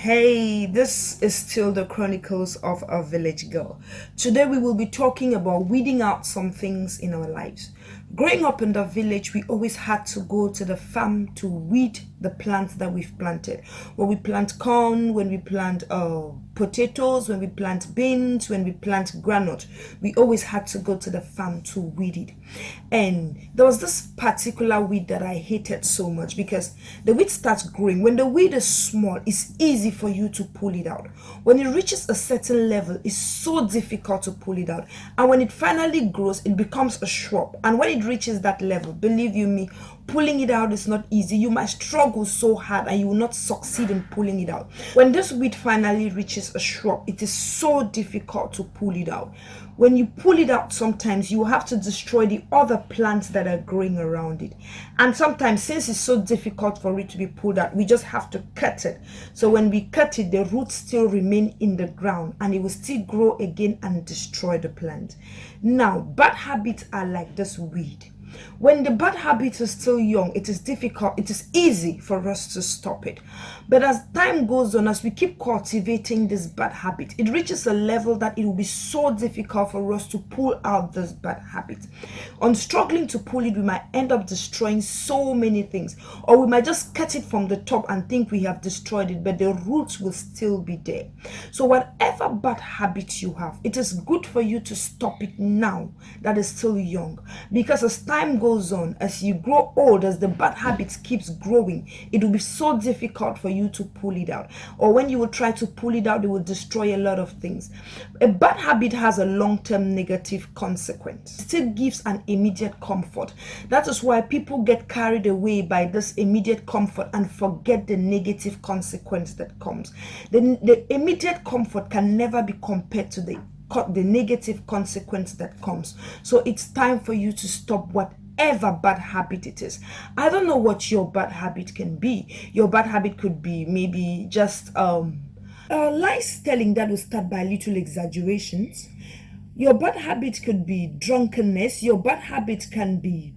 Hey, this is still the Chronicles of a Village Girl. Today we will be talking about weeding out some things in our lives. Growing up in the village, we always had to go to the farm to weed the plants that we've planted. When we plant corn, when we plant potatoes, when we plant beans, when we plant granite, we always had to go to the farm to weed it. And there was this particular weed that I hated so much because the weed starts growing. When the weed is small, it's easy for you to pull it out. When it reaches a certain level, it's so difficult to pull it out. And when it finally grows, it becomes a shrub. And when it reaches that level, believe you me, pulling it out is not easy. You might struggle so hard and you will not succeed in pulling it out. When this weed finally reaches a shrub, it is so difficult to pull it out. When you pull it out, sometimes you have to destroy the other plants that are growing around it. And sometimes, since it's so difficult for it to be pulled out, we just have to cut it. So when we cut it, the roots still remain in the ground and it will still grow again and destroy the plant. Now, bad habits are like this weed. When the bad habit is still young, it is difficult, it is easy for us to stop it. But as time goes on, as we keep cultivating this bad habit, it reaches a level that it will be so difficult for us to pull out this bad habit. On struggling to pull it, we might end up destroying so many things, or we might just cut it from the top and think we have destroyed it, but the roots will still be there. So whatever bad habit you have, it is good for you to stop it now that is still young, because as time goes on, as you grow old, as the bad habit keeps growing, it will be so difficult for you to pull it out. Or when you will try to pull it out, it will destroy a lot of things. A bad habit has a long-term negative consequence. It still gives an immediate comfort. That is why people get carried away by this immediate comfort and forget the negative consequence that comes. The immediate comfort can never be compared to the negative consequence that comes. So it's time for you to stop whatever bad habit it is. I don't know what your bad habit can be. Your bad habit could be maybe just lies telling that will start by little exaggerations. Your bad habit could be drunkenness. Your bad habit can be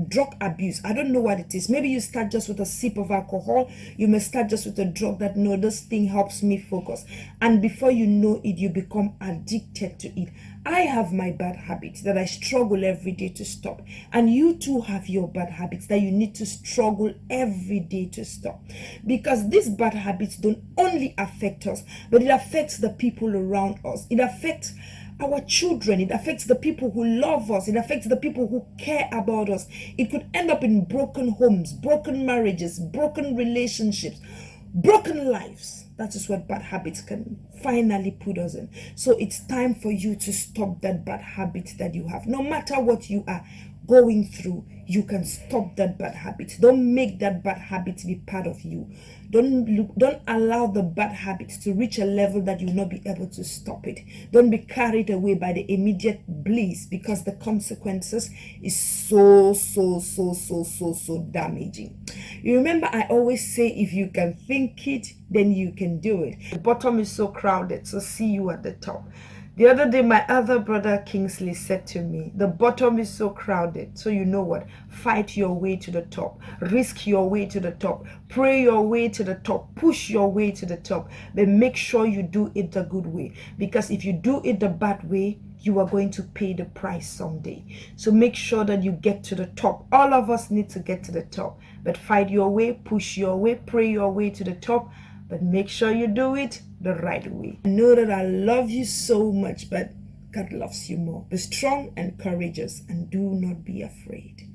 drug abuse. I don't know what it is. Maybe you start just with a sip of alcohol. You may start just with a drug that, no, this thing helps me focus, and before you know it, you become addicted to it. I have my bad habits that I struggle every day to stop, and you too have your bad habits that you need to struggle every day to stop, because these bad habits don't only affect us, but it affects the people around us. It affects our children, it affects the people who love us, it affects the people who care about us. It could end up in broken homes, broken marriages, broken relationships, broken lives. That is what bad habits can finally put us in. So it's time for you to stop that bad habit that you have. No matter what you are going through, you can stop that bad habit. Don't make that bad habit be part of you. Don't allow the bad habit to reach a level that you'll not be able to stop it. Don't be carried away by the immediate bliss, because the consequences is so damaging. You remember, I always say, if you can think it, then you can do it. The bottom is so crowded, so see you at the top. The other day, my other brother Kingsley said to me, the bottom is so crowded. So you know what? Fight your way to the top. Risk your way to the top. Pray your way to the top. Push your way to the top. But make sure you do it the good way. Because if you do it the bad way, you are going to pay the price someday. So make sure that you get to the top. All of us need to get to the top. But fight your way, push your way, pray your way to the top. But make sure you do it the right way. I know that I love you so much, but God loves you more. Be strong and courageous, and do not be afraid.